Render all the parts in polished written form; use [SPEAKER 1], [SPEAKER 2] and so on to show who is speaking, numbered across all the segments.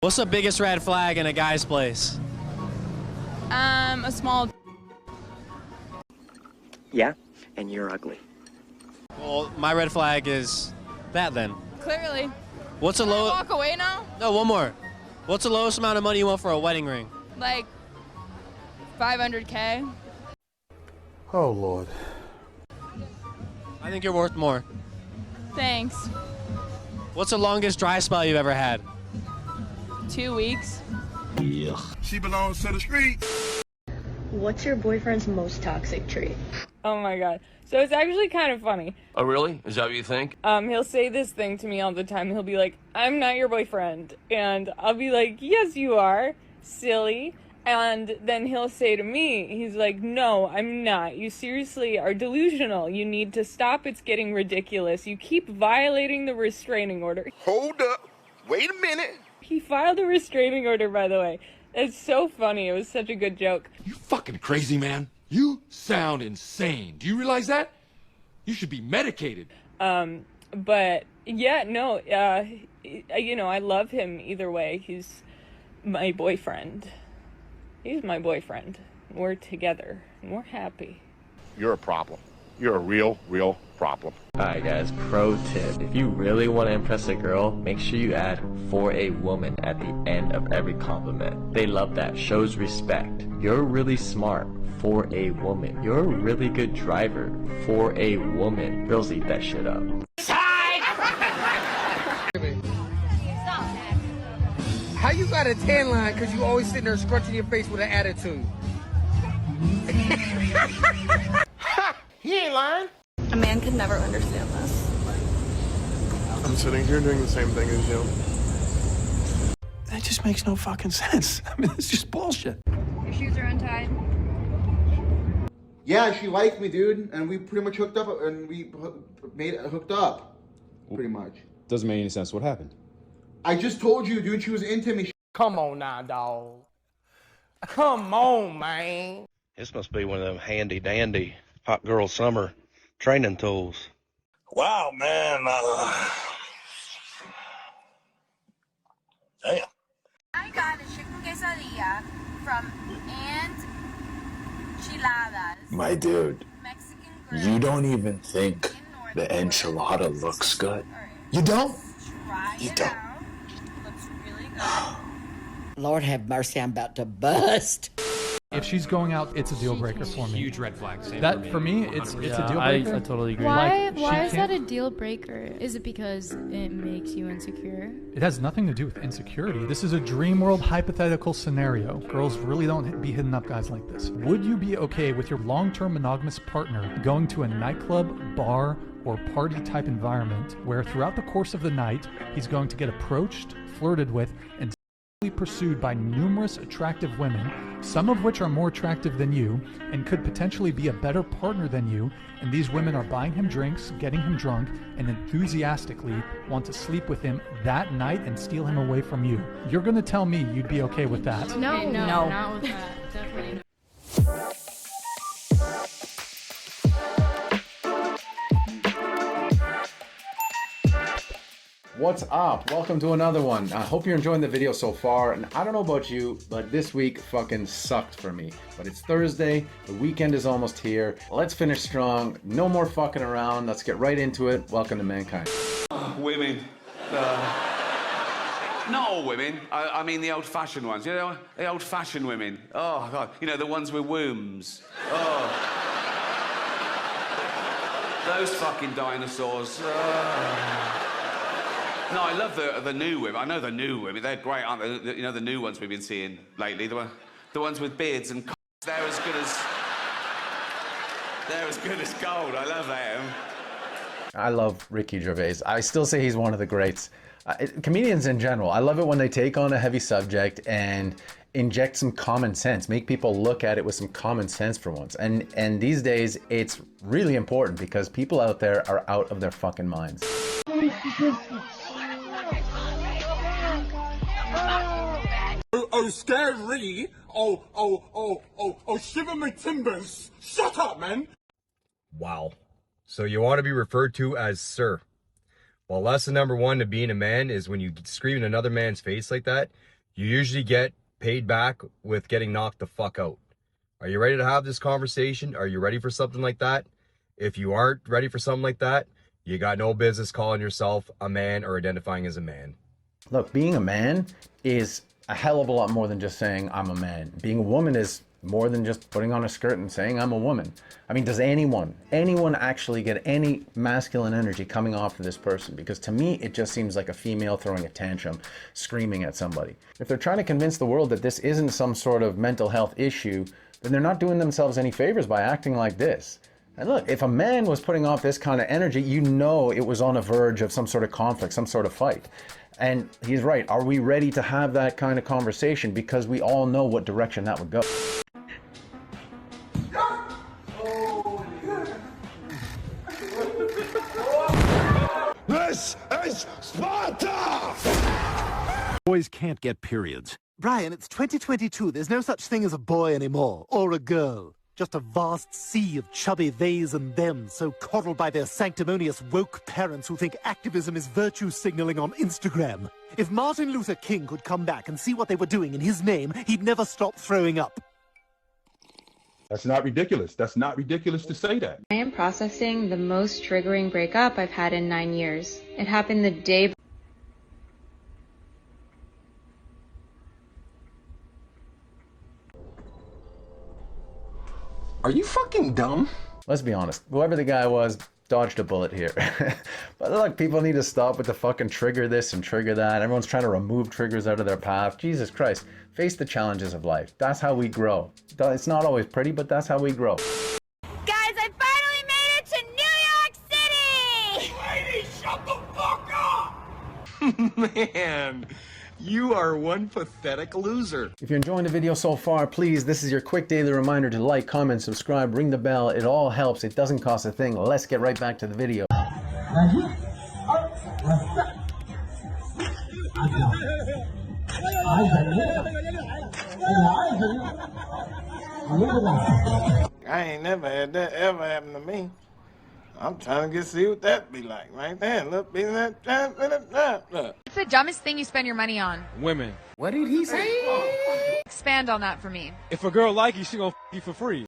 [SPEAKER 1] What's the biggest red flag in a guy's place?
[SPEAKER 2] A small.
[SPEAKER 3] Yeah, and you're ugly.
[SPEAKER 1] Well, my red flag is that then.
[SPEAKER 2] Clearly.
[SPEAKER 1] What's a
[SPEAKER 2] Can I
[SPEAKER 1] low?
[SPEAKER 2] walk away now?
[SPEAKER 1] No, one more. What's the lowest amount of money you want for a wedding ring?
[SPEAKER 2] Like 500K.
[SPEAKER 4] Oh, Lord.
[SPEAKER 1] I think you're worth more.
[SPEAKER 2] Thanks.
[SPEAKER 1] What's the longest dry spell you've ever had?
[SPEAKER 2] 2 weeks.
[SPEAKER 4] She belongs to the streets.
[SPEAKER 5] What's your boyfriend's most toxic trait?
[SPEAKER 6] Oh my god. So it's actually kind of funny.
[SPEAKER 7] Oh, really? Is that what you think?
[SPEAKER 6] He'll say this thing to me all the time. He'll be like, I'm not your boyfriend. And I'll be like, yes, you are, silly. And then he'll say to me, he's like, no, I'm not. You seriously are delusional. You need to stop. It's getting ridiculous. You keep violating the restraining order.
[SPEAKER 4] Hold up. Wait a minute.
[SPEAKER 6] He filed a restraining order, by the way. It's so funny. It was such a good joke.
[SPEAKER 8] You fucking crazy, man. You sound insane. Do you realize that? You should be medicated.
[SPEAKER 6] But yeah, no, you know, I love him either way. He's my boyfriend. He's my boyfriend. We're together and we're happy.
[SPEAKER 4] You're a problem. You're a real problem.
[SPEAKER 3] Alright guys, pro tip. If you really want to impress a girl, make sure you add "for a woman" at the end of every compliment. They love that. Shows respect. You're really smart. For a woman. You're a really good driver. For a woman. Girls eat that shit up.
[SPEAKER 9] How you got a tan line because you always sitting there scrunching your face with an attitude?
[SPEAKER 4] He ain't lying.
[SPEAKER 5] A man could never understand this.
[SPEAKER 4] I'm sitting here doing the same thing as you.
[SPEAKER 10] That just makes no fucking sense. I mean, it's just bullshit.
[SPEAKER 2] Your shoes are untied.
[SPEAKER 11] Yeah, she liked me, dude, and we pretty much hooked up, and we hooked up, pretty much.
[SPEAKER 12] Doesn't make any sense. What happened?
[SPEAKER 11] I just told you, dude, she was into me.
[SPEAKER 9] Come on now, dog. Come on, man.
[SPEAKER 7] This must be one of them handy dandy hot girl summer training tools.
[SPEAKER 4] Wow, man. Damn.
[SPEAKER 2] I got a chicken quesadilla from Enchiladas.
[SPEAKER 10] My dude,
[SPEAKER 2] Mexican grill.
[SPEAKER 10] you don't even think the enchilada looks good. You don't?
[SPEAKER 2] Try
[SPEAKER 10] You
[SPEAKER 2] it
[SPEAKER 10] don't.
[SPEAKER 2] out. Looks really good.
[SPEAKER 5] Lord have mercy, I'm about to bust.
[SPEAKER 13] If she's going out, it's a deal breaker for me.
[SPEAKER 12] Huge red flag.
[SPEAKER 13] That for me, it's a deal breaker.
[SPEAKER 1] I totally agree.
[SPEAKER 2] Why is that a deal breaker? Is it because it makes you insecure?
[SPEAKER 13] It has nothing to do with insecurity. This is a dream world hypothetical scenario. Girls really don't be hitting up guys like this. Would you be okay with your long-term monogamous partner going to a nightclub, bar, or party type environment where throughout the course of the night, he's going to get approached, flirted with, and pursued by numerous attractive women, some of which are more attractive than you and could potentially be a better partner than you, and these women are buying him drinks, getting him drunk, and enthusiastically want to sleep with him that night and steal him away from you? You're gonna tell me you'd be okay with that?
[SPEAKER 2] No, not with that. Definitely not.
[SPEAKER 12] What's up? Welcome to another one. I hope you're enjoying the video so far. And I don't know about you, but this week fucking sucked for me. But it's Thursday. The weekend is almost here. Let's finish strong. No more fucking around. Let's get right into it. Welcome to Mankind.
[SPEAKER 7] Women. Not all women. I mean the old-fashioned ones. You know, the old-fashioned women. Oh, God. You know, the ones with wombs. Oh. Those fucking dinosaurs. No, I love the new women. I know the new women. They're great, aren't they? You know, the new ones we've been seeing lately. The ones with beards and they're as good as gold. I love them.
[SPEAKER 12] I love Ricky Gervais. I still say he's one of the greats. Comedians in general, I love it when they take on a heavy subject and inject some common sense, make people look at it with some common sense for once. And these days, it's really important because people out there are out of their fucking minds.
[SPEAKER 4] Oh, scary. Oh, shiver my timbers. Shut up, man.
[SPEAKER 14] Wow. So you want to be referred to as sir. Well, lesson number one to being a man is when you scream in another man's face like that, you usually get paid back with getting knocked the fuck out. Are you ready to have this conversation? Are you ready for something like that? If you aren't ready for something like that, you got no business calling yourself a man or identifying as a man.
[SPEAKER 12] Look, being a man is a hell of a lot more than just saying I'm a man. Being a woman is more than just putting on a skirt and saying I'm a woman. I mean, does anyone actually get any masculine energy coming off of this person? Because to me, it just seems like a female throwing a tantrum, screaming at somebody. If they're trying to convince the world that this isn't some sort of mental health issue, then they're not doing themselves any favors by acting like this. And look, if a man was putting off this kind of energy, you know it was on a verge of some sort of conflict, some sort of fight. And he's right. Are we ready to have that kind of conversation? Because we all know what direction that would go.
[SPEAKER 8] This is Sparta!
[SPEAKER 10] Boys can't get periods. Brian, it's 2022. There's no such thing as a boy anymore, or a girl. Just a vast sea of chubby theys and thems, so coddled by their sanctimonious woke parents who think activism is virtue signaling on Instagram. If Martin Luther King could come back and see what they were doing in his name, he'd never stop throwing up.
[SPEAKER 8] That's not ridiculous. That's not ridiculous to say that.
[SPEAKER 2] I am processing the most triggering breakup I've had in 9 years. It happened the day.
[SPEAKER 10] Are you fucking dumb?
[SPEAKER 12] Let's be honest, whoever the guy was dodged a bullet here. But look, people need to stop with the fucking trigger this and trigger that. Everyone's trying to remove triggers out of their path. Jesus Christ, face the challenges of life. That's how we grow. It's not always pretty, but that's how we grow.
[SPEAKER 2] Guys, I finally made it to New York City!
[SPEAKER 8] Lady, shut the fuck up! Man, you are one pathetic loser.
[SPEAKER 12] If you're enjoying the video so far, please, this is your quick daily reminder to like, comment, subscribe, ring the bell. It all helps. It doesn't cost a thing. Let's get right back to the video.
[SPEAKER 9] I ain't never had that ever happen to me. I'm trying to see what that be like right there. Look, be that.
[SPEAKER 2] What's the dumbest thing you spend your money on?
[SPEAKER 9] Women. What did he say?
[SPEAKER 2] Expand on that for me.
[SPEAKER 9] If a girl like you, she gonna f you for free.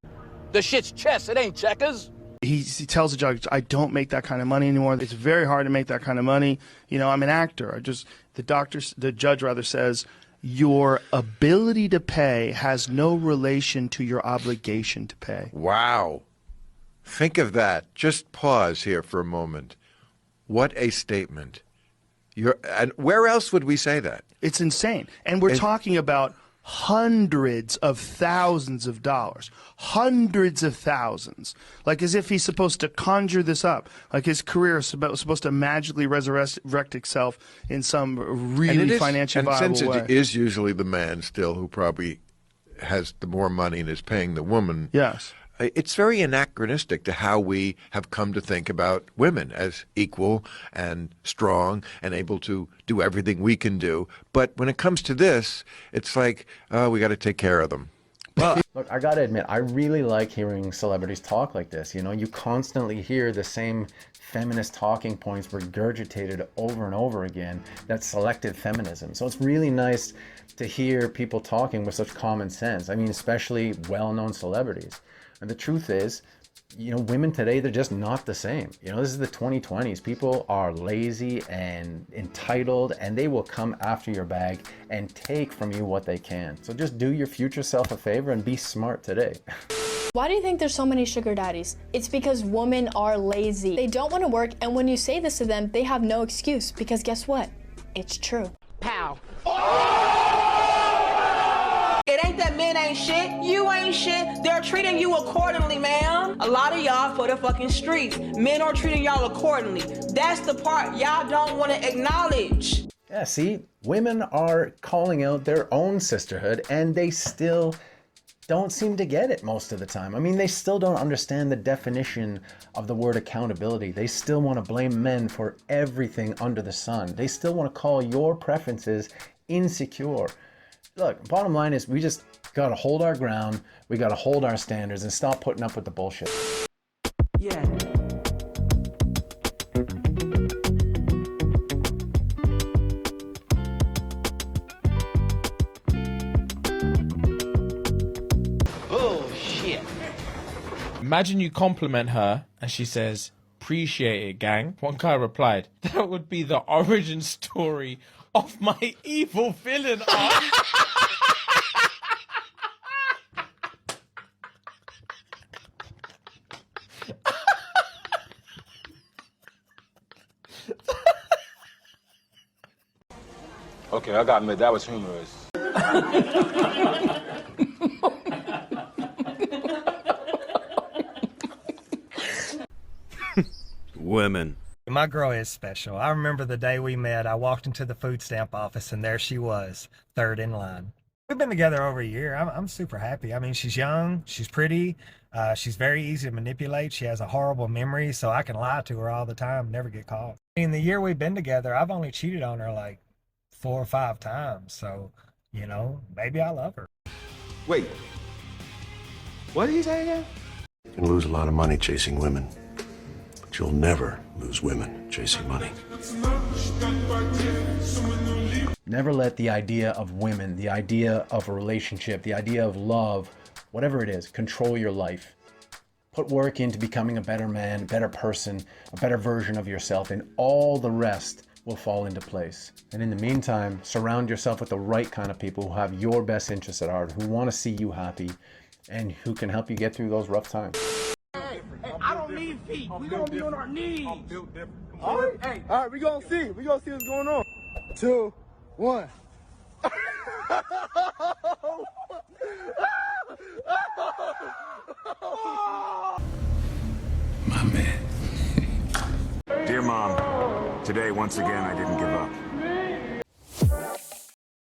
[SPEAKER 10] The shit's chess, it ain't checkers.
[SPEAKER 4] He tells the judge, I don't make that kind of money anymore. It's very hard to make that kind of money. You know, I'm an actor. The judge rather says, your ability to pay has no relation to your obligation to pay.
[SPEAKER 8] Wow. Think of that. Just pause here for a moment. What a statement. And where else would we say that?
[SPEAKER 4] It's insane. And we're talking about hundreds of thousands of dollars. Hundreds of thousands. Like as if he's supposed to conjure this up. Like his career is supposed to magically resurrect itself in some really financially viable way.
[SPEAKER 8] And since it is usually the man still who probably has the more money and is paying the woman.
[SPEAKER 4] Yes.
[SPEAKER 8] It's very anachronistic to how we have come to think about women as equal and strong and able to do everything we can do. But when it comes to this, it's like, we got to take care of them.
[SPEAKER 12] Look, I gotta admit, I really like hearing celebrities talk like this. You know, you constantly hear the same feminist talking points regurgitated over and over again. That's selective feminism. So it's really nice to hear people talking with such common sense. I mean, especially well-known celebrities. And the truth is, you know, women today, they're just not the same. You know, this is the 2020s. People are lazy and entitled, and they will come after your bag and take from you what they can. So just do your future self a favor and be smart today.
[SPEAKER 2] Why do you think there's so many sugar daddies? It's because women are lazy. They don't want to work, and when you say this to them, they have no excuse, because guess what? It's true.
[SPEAKER 9] Pow.
[SPEAKER 5] It ain't that men ain't shit. You ain't shit. They're treating you accordingly, man. A lot of y'all for the fucking streets. Men are treating y'all accordingly. That's the part y'all don't want to acknowledge.
[SPEAKER 12] Yeah, see, women are calling out their own sisterhood, and they still don't seem to get it most of the time. I mean, they still don't understand the definition of the word accountability. They still want to blame men for everything under the sun. They still want to call your preferences insecure. Look, bottom line is we just got to hold our ground. We got to hold our standards and stop putting up with the bullshit.
[SPEAKER 5] Yeah.
[SPEAKER 15] Imagine you compliment her and she says, "Appreciate it, gang." One guy replied, "That would be the origin story of my evil villain arc."
[SPEAKER 16] Okay, I gotta admit, that was humorous.
[SPEAKER 17] Women.
[SPEAKER 18] My girl is special. I remember the day we met, I walked into the food stamp office and there she was, third in line. We've been together over a year. I'm super happy. I mean, she's young, she's pretty, she's very easy to manipulate. She has a horrible memory, so I can lie to her all the time, never get caught. In the year we've been together, I've only cheated on her like 4 or 5 times, so, you know, maybe I love her.
[SPEAKER 16] Wait. What did he say again?
[SPEAKER 19] You can lose a lot of money chasing women, but you'll never lose women chasing money.
[SPEAKER 12] Never let the idea of women, the idea of a relationship, the idea of love, whatever it is, control your life. Put work into becoming a better man, a better person, a better version of yourself, and all the rest will fall into place. And in the meantime, surround yourself with the right kind of people who have your best interests at heart, who want to see you happy, and who can help you get through those rough times.
[SPEAKER 20] Hey, I don't need feet. We gonna be on our knees.
[SPEAKER 9] All right, we gonna see. We gonna see what's going on. 2, 1.
[SPEAKER 17] Dear Mom, today once again I didn't give up.